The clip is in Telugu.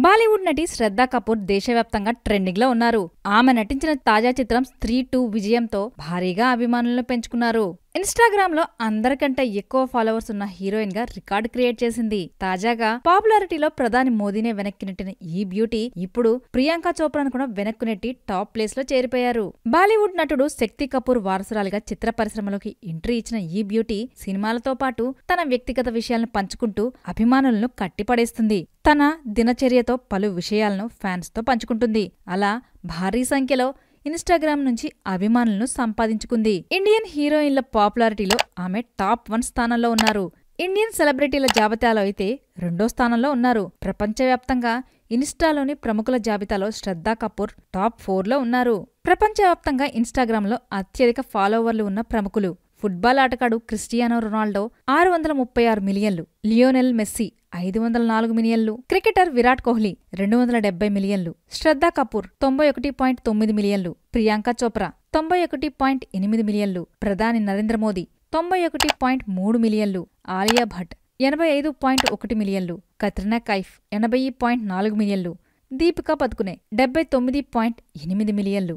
బాలీవుడ్ నటి శ్రద్ధా కపూర్ దేశవ్యాప్తంగా ట్రెండింగ్ లో ఉన్నారు. ఆమె నటించిన తాజా చిత్రం స్త్రీ 2 విజయంతో భారీగా అభిమానులను పెంచుకున్నారు. ఇన్స్టాగ్రామ్ లో అందరికంటే ఎక్కువ ఫాలోవర్స్ ఉన్న హీరోయిన్ గా రికార్డ్ క్రియేట్ చేసింది. తాజాగా పాపులారిటీలో ప్రధాని మోదీనే వెనక్కి నెట్టిన ఈ బ్యూటీ ఇప్పుడు ప్రియాంక చోప్రాను కూడా వెనక్కు నెట్టి టాప్ ప్లేస్ లో చేరిపోయారు. బాలీవుడ్ నటుడు శక్తి కపూర్ వారసురాలిగా చిత్ర పరిశ్రమలోకి ఎంట్రీ ఇచ్చిన ఈ బ్యూటీ సినిమాలతో పాటు తన వ్యక్తిగత విషయాలను పంచుకుంటూ అభిమానులను కట్టిపడేస్తుంది. తన దినచర్యతో పలు విషయాలను ఫ్యాన్స్ తో పంచుకుంటుంది. అలా భారీ సంఖ్యలో ఇన్స్టాగ్రామ్ నుంచి అభిమానులను సంపాదించుకుంది. ఇండియన్ హీరోయిన్ల పాపులారిటీలో ఆమె టాప్ 1 స్థానంలో ఉన్నారు. ఇండియన్ సెలబ్రిటీల జాబితాలో అయితే 2వ స్థానంలో ఉన్నారు. ప్రపంచవ్యాప్తంగా ఇన్స్టాలోని ప్రముఖుల జాబితాలో శ్రద్ధా కపూర్ టాప్ 4లో ఉన్నారు. ప్రపంచవ్యాప్తంగా ఇన్స్టాగ్రామ్లో అత్యధిక ఫాలోవర్లు ఉన్న ప్రముఖులు: ఫుట్బాల్ ఆటగాడు క్రిస్టియానో రొనాల్డో 636 మిలియన్లు, లియోనెల్ మెస్సీ 504 మిలియన్లు, క్రికెటర్ విరాట్ కోహ్లీ 270 మిలియన్లు, శ్రద్ధా కపూర్ 91.9 మిలియన్లు, ప్రియాంక చోప్రా 91.8 మిలియన్లు, ప్రధాని నరేంద్ర మోదీ 91.3 మిలియన్లు, ఆలియా భట్ 85.1 మిలియన్లు, కత్రినా కైఫ్ 80.4 మిలియన్లు, దీపికా పదుకునే 79.8 మిలియన్లు.